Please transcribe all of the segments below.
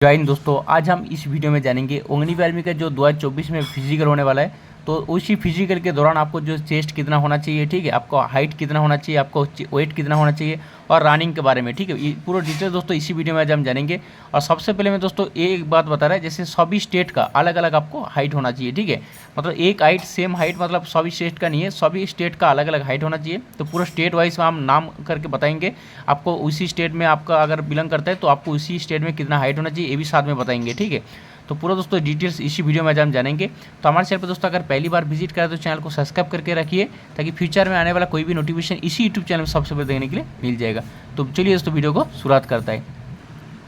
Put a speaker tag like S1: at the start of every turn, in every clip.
S1: जय हिंद दोस्तों, आज हम इस वीडियो में जानेंगे अग्निवीर का जो 2024 में फिजिकल होने वाला है। तो उसी फिजिकल के दौरान आपको जो चेस्ट कितना होना चाहिए, ठीक है, आपको हाइट कितना होना चाहिए, आपको वेट कितना होना चाहिए और रनिंग के बारे में, ठीक है, ये पूरा डिटेल दोस्तों इसी वीडियो में आज हम जानेंगे। और सबसे पहले मैं दोस्तों एक बात बता रहा है, जैसे सभी स्टेट का अलग अलग आपको हाइट होना चाहिए, ठीक है, मतलब एक हाइट सेम हाइट मतलब सभी स्टेट का नहीं है, सभी स्टेट का अलग अलग हाइट होना चाहिए। तो पूरा स्टेट वाइज हम नाम करके बताएंगे आपको, उसी स्टेट में आपका अगर बिलोंग करता है तो आपको उसी स्टेट में कितना हाइट होना चाहिए ये भी साथ में बताएंगे, ठीक है। तो पूरा दोस्तों डिटेल्स इसी वीडियो में आज हम जानेंगे। तो हमारे चैनल पर दोस्तों अगर पहली बार विजिट करें तो चैनल को सब्सक्राइब करके रखिए, ताकि फ्यूचर में आने वाला कोई भी नोटिफिकेशन इसी यूट्यूब चैनल में सबसे पहले देखने के लिए मिल जाएगा। तो चलिए दोस्तों वीडियो को शुरुआत करता है।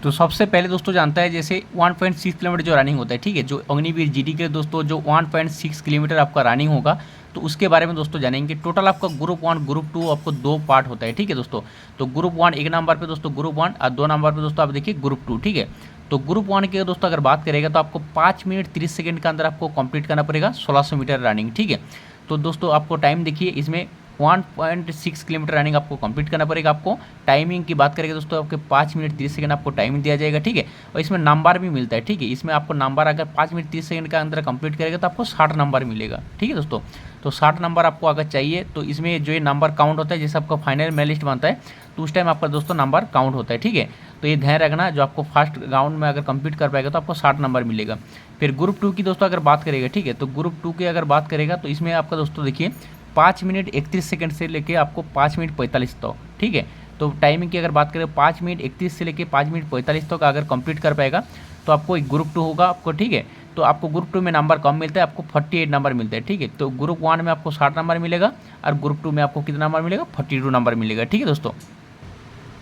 S1: तो सबसे पहले दोस्तों जानता है जैसे 1.6 किलोमीटर जो रनिंग होता है, ठीक है, जो अग्निवीर जीडी के दोस्तों जो 1.6 किलोमीटर आपका रनिंग होगा, तो उसके बारे में दोस्तों जानेंगे। टोटल आपका ग्रुप 1 ग्रुप 2 आपको 2 पार्ट होता है, ठीक है दोस्तों। तो ग्रुप 1 एक नंबर पे दोस्तों ग्रुप 1 और 2 नंबर पे दोस्तों आप देखिए ग्रुप 2, ठीक है। तो ग्रुप 1 के दोस्तों अगर बात करेगा तो आपको 5 मिनट 30 सेकंड के अंदर आपको कंप्लीट करना पड़ेगा 1600 मीटर रनिंग, ठीक है। तो दोस्तों आपको टाइम देखिए, इसमें 1.6 किलोमीटर रनिंग आपको कंप्लीट करना पड़ेगा। आपको टाइमिंग की बात करेंगे दोस्तों, आपके 5 मिनट 30 सेकंड आपको टाइमिंग दिया जाएगा, ठीक है। और इसमें नंबर भी मिलता है, ठीक है, इसमें आपको नंबर अगर 5 मिनट 30 सेकंड के अंदर कंप्लीट करेगा तो आपको 60 नंबर मिलेगा, ठीक है दोस्तों। तो 60 नंबर आपको अगर चाहिए तो इसमें जो ये नंबर काउंट होता है, जैसे आपका फाइनल मेडलिस्ट बनता है तो उस टाइम आपका दोस्तों नंबर काउंट होता है, ठीक है। तो ये ध्यान रखना, जो आपको फर्स्ट राउंड में अगर कंप्लीट कर पाएगा तो आपको 60 नंबर मिलेगा। फिर ग्रुप 2 की दोस्तों अगर बात करेगा, ठीक है, तो ग्रुप 2 की अगर बात करेगा तो इसमें आपका दोस्तों देखिए 5 मिनट 31 सेकंड से लेके आपको 5 मिनट 45 तक, ठीक है। तो टाइमिंग की अगर बात करें 5 मिनट 31 से लेके 5 मिनट 45 तक अगर कंप्लीट कर पाएगा तो आपको एक ग्रुप 2 होगा आपको, ठीक है। तो आपको ग्रुप 2 में नंबर कम मिलता है, आपको 48 नंबर मिलता है, ठीक है। तो ग्रुप 1 में आपको 60 नंबर मिलेगा और ग्रुप 2 में आपको कितना नंबर मिलेगा, 42 नंबर मिलेगा, ठीक है दोस्तों।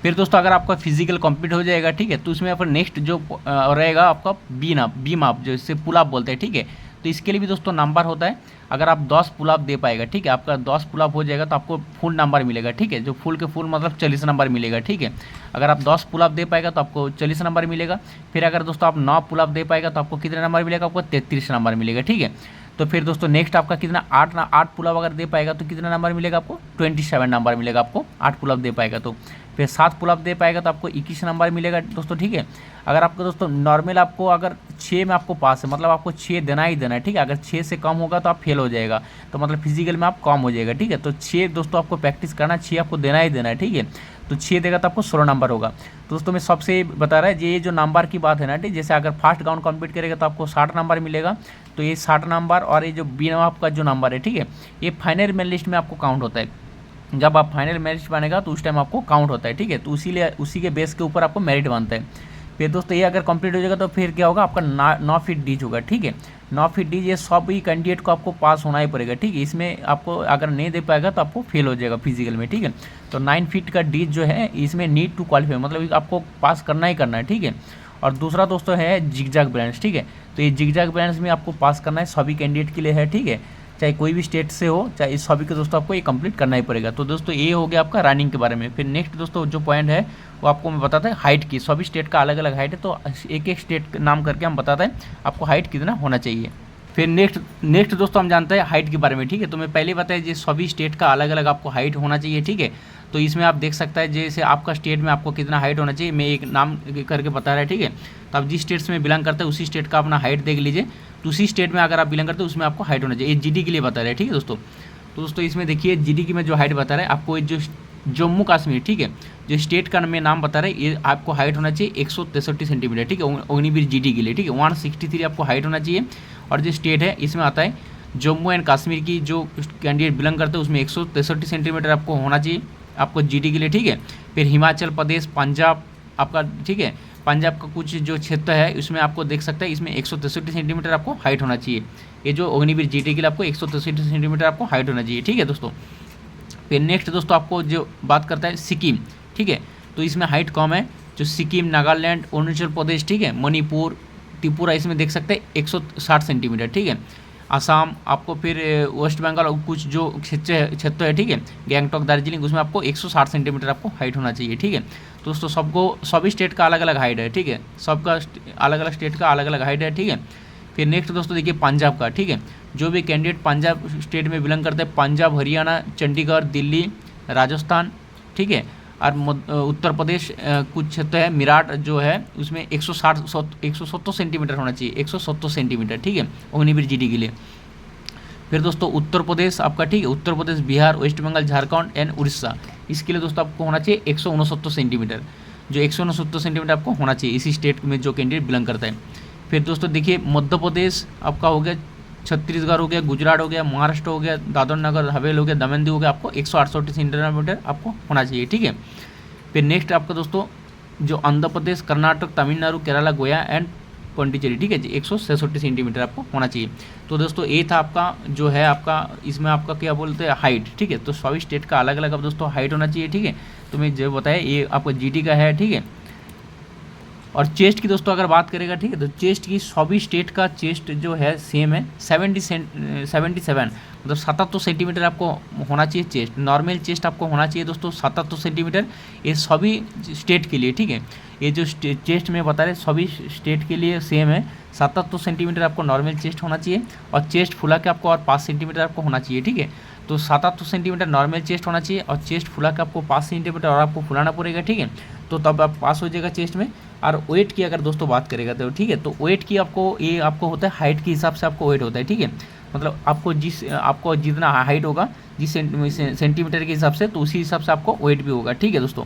S1: फिर दोस्तों अगर आपका फिजिकल कंप्लीट हो जाएगा, ठीक है, तो उसमें फिर नेक्स्ट जो रहेगा आपका बीम अप जो इससे पुल अप बोलते हैं, ठीक है। तो इसके लिए भी दोस्तों नंबर होता है, अगर आप 10 पुल अप दे पाएगा, ठीक है, आपका 10 पुल अप हो जाएगा तो आपको फुल नंबर मिलेगा, ठीक है, जो फुल के फुल मतलब 40 नंबर मिलेगा, ठीक है। अगर आप 10 पुल अप दे पाएगा तो आपको 40 नंबर मिलेगा। फिर अगर दोस्तों आप 9 पुल अप दे पाएगा तो आपको कितना नंबर मिलेगा, आपको 33 नंबर मिलेगा, ठीक है। तो फिर दोस्तों नेक्स्ट आपका कितना 8 पुल अप अगर दे पाएगा तो कितना नंबर मिलेगा, आपको 27 नंबर मिलेगा, आपको 8 पुल अप दे पाएगा तो। फिर 7 पुल अप दे पाएगा तो आपको 21 नंबर मिलेगा दोस्तों, ठीक है। अगर आपको दोस्तों नॉर्मल आपको अगर 6 में आपको पास है, मतलब आपको 6 देना ही देना है, ठीक है। अगर 6 से कम होगा तो आप फेल हो जाएगा, तो मतलब फिजिकल में आप कम हो जाएगा, ठीक है। तो 6 दोस्तों आपको प्रैक्टिस करना, 6 आपको देना ही देना है, ठीक है। तो 6 देगा तो आपको 16 नंबर होगा। तो दोस्तों मैं सबसे बता रहा है ये जो नंबर की बात है ना, ठीक, जैसे अगर फर्स्ट राउंड कंप्लीट करेगा तो आपको 60 नंबर मिलेगा। तो ये 60 नंबर और ये जो बी आपका जो नंबर है, ठीक है, ये फाइनल मेरिट लिस्ट में आपको काउंट होता है। जब आप फाइनल मेरिट बनेगा तो उस टाइम आपको काउंट होता है, ठीक है। तो उसी के बेस के ऊपर आपको मेरिट बनता है। फिर दोस्तों ये अगर कंप्लीट हो जाएगा तो फिर क्या होगा, आपका 9 फीट डीज होगा, ठीक है। 9 फीट डीज ये सभी कैंडिडेट को आपको पास होना ही पड़ेगा, ठीक है। इसमें आपको अगर नहीं दे पाएगा तो आपको फेल हो जाएगा फिजिकल में, ठीक है। तो 9 फीट का डीज जो है इसमें नीड टू क्वालिफाई, मतलब आपको पास करना ही करना है, ठीक है। और दूसरा दोस्तों है जिगजैग बैलेंस, ठीक है। तो ये जिगजैग बैलेंस में आपको पास करना है, सभी कैंडिडेट के लिए है, ठीक है, चाहे कोई भी स्टेट से हो, चाहे इस सभी के दोस्तों आपको ये कंप्लीट करना ही पड़ेगा। तो दोस्तों ये हो गया आपका रनिंग के बारे में। फिर नेक्स्ट दोस्तों जो पॉइंट है वो आपको मैं बताता है हाइट की, सभी स्टेट का अलग अलग हाइट है, तो एक एक स्टेट नाम करके हम बताते हैं आपको हाइट कितना होना चाहिए। फिर नेक्स्ट दोस्तों हम जानते हैं हाइट के बारे में, ठीक है। तो मैं पहले बताया जी सभी स्टेट का अलग अलग आपको हाइट होना चाहिए, ठीक है। तो इसमें आप देख सकते हैं जैसे आपका स्टेट में आपको कितना हाइट होना चाहिए, मैं एक नाम करके बता रहा है, ठीक है। तो आप जिस स्टेट में बिलोंग करते हैं उसी स्टेट का अपना हाइट देख लीजिए। तो उसी स्टेट में अगर आप बिलोंग करते हैं उसमें आपको हाइट होना चाहिए, ये जीडी के लिए बता रहे हैं, ठीक है दोस्तों। तो दोस्तों इसमें देखिए जीडी की में जो हाइट बता रहा है आपको, जो जम्मू कश्मीर, ठीक है, जो स्टेट का मैं नाम बता रहा है, ये आपको हाइट होना चाहिए 163 सेंटीमीटर, ठीक है, अग्निवीर जीडी के लिए, ठीक है। 163 आपको हाइट होना चाहिए। और जो स्टेट है इसमें आता है जम्मू एंड कश्मीर की, जो कैंडिडेट बिलोंग करते हैं उसमें 163 सेंटीमीटर आपको होना चाहिए आपको जीडी के लिए, ठीक है। फिर हिमाचल प्रदेश, पंजाब आपका, ठीक है, पंजाब का कुछ जो क्षेत्र है उसमें आपको देख सकते हैं इसमें 163 सेंटीमीटर आपको हाइट होना चाहिए। ये जो अग्निवीर जीडी के लिए आपको 163 सेंटीमीटर आपको हाइट होना चाहिए, ठीक है दोस्तों। फिर नेक्स्ट दोस्तों आपको जो बात करता है सिक्किम, ठीक है, तो इसमें हाइट कम है, जो सिक्किम, नागालैंड, अरुणाचल प्रदेश, ठीक है, मणिपुर, त्रिपुरा, इसमें देख सकते हैं 160 सेंटीमीटर, ठीक है। आसाम आपको, फिर वेस्ट बंगाल और कुछ जो क्षेत्र है, ठीक है, गैंगटॉक, दार्जिलिंग, उसमें आपको 160 सेंटीमीटर आपको हाइट होना चाहिए, ठीक है। दोस्तों सभी स्टेट का अलग अलग हाइट है, ठीक है, सबका अलग अलग स्टेट का अलग अलग हाइट है, ठीक है। फिर नेक्स्ट दोस्तों देखिए पंजाब का, ठीक है, जो भी कैंडिडेट पंजाब स्टेट में बिलोंग करते हैं, पंजाब, हरियाणा, चंडीगढ़, दिल्ली, राजस्थान, ठीक है, और उत्तर प्रदेश कुछ क्षेत्र है मिराट जो है उसमें 170 सेंटीमीटर होना चाहिए, 170 सेंटीमीटर, ठीक है, अग्निवीर जीडी के लिए। फिर दोस्तों उत्तर प्रदेश आपका, ठीक है, उत्तर प्रदेश, बिहार, वेस्ट बंगाल, झारखंड एंड उड़ीसा, इसके लिए दोस्तों आपको होना चाहिए 169 सेंटीमीटर, जो 169 सेंटीमीटर आपको होना चाहिए इसी स्टेट में जो कैंडिडेट बिलोंग करता है। फिर दोस्तों देखिए मध्य प्रदेश आपका हो गया, छत्तीसगढ़ हो गया, गुजरात हो गया, महाराष्ट्र हो गया, दादर नगर हवेली हो गया, दमन दीव हो गया, आपको 168 सेंटीमीटर आपको होना चाहिए, ठीक है। फिर नेक्स्ट आपका दोस्तों जो आंध्र प्रदेश, कर्नाटक, तमिलनाडु, केरला, गोया एंड पौंडीचेरी, ठीक है जी, 166 सेंटीमीटर आपको होना चाहिए। तो दोस्तों ये था आपका जो है आपका, इसमें आपका क्या बोलते हैं हाइट, ठीक है। तो सभी स्टेट का अलग अलग अब दोस्तों हाइट होना चाहिए, ठीक है। तो मैं जो बताया ये आपका जीडी का है, ठीक है। और चेस्ट की दोस्तों अगर बात करेगा, ठीक है, तो चेस्ट की सभी स्टेट का चेस्ट जो है सेम है, 77 मतलब 77 सेंटीमीटर आपको होना चाहिए चेस्ट, नॉर्मल चेस्ट आपको होना चाहिए दोस्तों 77 सेंटीमीटर, ये सभी स्टेट के लिए, ठीक है। ये जो चेस्ट में बता रहे सभी स्टेट के लिए सेम है, 77 सेंटीमीटर आपको नॉर्मल चेस्ट होना चाहिए और चेस्ट फुला के आपको और 5 सेंटीमीटर आपको होना चाहिए, ठीक है। तो 77 सेंटीमीटर नॉर्मल चेस्ट होना चाहिए और चेस्ट फुला के आपको 5 सेंटीमीटर और आपको फुलाना पड़ेगा, ठीक है। तो तब आप पास हो जाएगा चेस्ट में। और वेट की अगर दोस्तों बात करेगा तो ठीक है, तो वेट की आपको ये आपको होता है हाइट के हिसाब से आपको वेट होता है, ठीक है। मतलब आपको जितना हाइट होगा जिस सेंटीमीटर के हिसाब से, तो उसी हिसाब से आपको वेट भी होगा, ठीक है दोस्तों।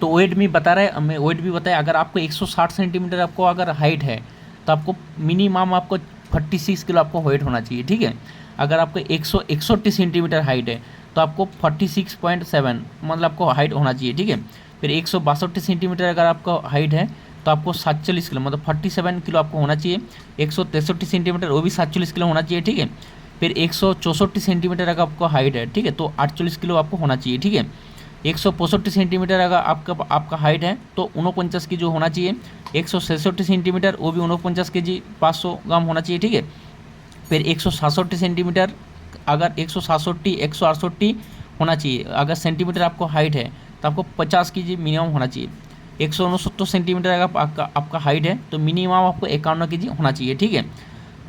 S1: तो वेट भी बता रहा है, हमें वेट भी बताया, अगर आपको 160 सेंटीमीटर आपको अगर हाइट है तो आपको मिनिमम आपको 46 किलो आपको वेट होना चाहिए, ठीक है। अगर आपको 161 सेंटीमीटर हाइट है तो आपको 46.7 मतलब आपको हाइट होना चाहिए, ठीक है। फिर 162 सेंटीमीटर अगर आपका हाइट है तो आपको 47 किलो मतलब 47 किलो आपको होना चाहिए। 163 सेंटीमीटर वो भी 47 किलो होना चाहिए, ठीक है। फिर 164 सेंटीमीटर अगर आपका हाइट है, ठीक है, तो 48 किलो आपको होना चाहिए, ठीक है। 165 सेंटीमीटर अगर आपका हाइट है तो 49 के जी होना चाहिए। 166 सेंटीमीटर वो भी 49 के जी 500 ग्राम होना चाहिए, ठीक है। फिर 167 सेंटीमीटर अगर 168 होना चाहिए अगर सेंटीमीटर आपको हाइट है तो आपको 50 के जी मिनिमम होना चाहिए। 169 सेंटीमीटर अगर आपका हाइट है तो मिनिमम आपको 51 के जी होना चाहिए, ठीक है।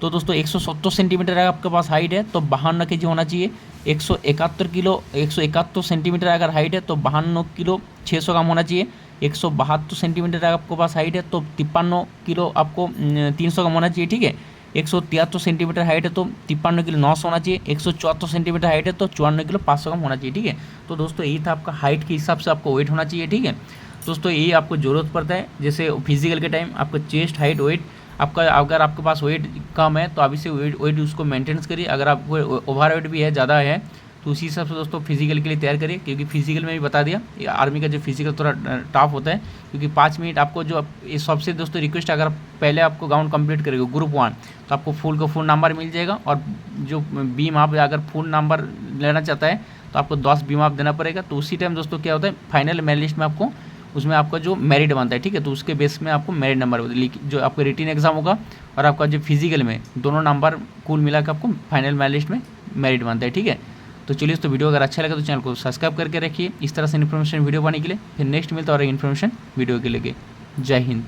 S1: तो दोस्तों 170 सेंटीमीटर अगर आपके पास हाइट है तो 52 के जी होना चाहिए। 171 सेंटीमीटर अगर हाइट है तो 52 किलो 600 ग्राम होना चाहिए। 172 सेंटीमीटर अगर आपके पास हाइट है तो 53 किलो आपको 300 ग्राम होना चाहिए, ठीक है। 173 सेंटीमीटर हाइट है तो 53 किलो 900 होना चाहिए। 174 सेंटीमीटर हाइट है तो 54 किलो 500 ग्राम होना चाहिए, ठीक है। तो दोस्तों यही था आपका हाइट के हिसाब से आपको वेट होना चाहिए, ठीक है दोस्तों। यही आपको ज़रूरत पड़ता है, जैसे फिजिकल के टाइम आपका चेस्ट हाइट वेट आपका, अगर आपके पास वेट कम है तो अभी से वेट उसको मेंटेनेंस करिए। अगर आपको ओवर वेट भी है, ज़्यादा है, तो उसी हिसाब से दोस्तों फिजिकल के लिए तैयार करिए, क्योंकि फिजिकल में भी बता दिया आर्मी का जो फिजिकल थोड़ा टफ होता है, क्योंकि 5 मिनट आपको जो सबसे दोस्तों रिक्वेस्ट, अगर पहले आपको ग्राउंड कंप्लीट करेगा ग्रुप 1 तो आपको फुल नंबर मिल जाएगा। और जो बीम आप अगर फुल नंबर लेना चाहता है तो आपको 10 बीम आप देना पड़ेगा। तो उसी टाइम दोस्तों क्या होता है, फाइनल मेरिट लिस्ट में आपको उसमें आपका जो मेरिट बनता है, ठीक है, तो उसके बेस में आपको मेरिट नंबर जो आपका रिटन एग्जाम होगा और आपका जो फिजिकल में दोनों नंबर कुल मिला के आपको फाइनल मेरिट लिस्ट में मेरिट बनता है, ठीक है। तो चलिए, तो वीडियो अगर अच्छा लगा तो चैनल को सब्सक्राइब करके रखिए इस तरह से इन्फॉर्मेशन वीडियो पाने के लिए। फिर नेक्स्ट मिलता है और इन्फॉर्मेशन वीडियो के लिए। जय हिंद।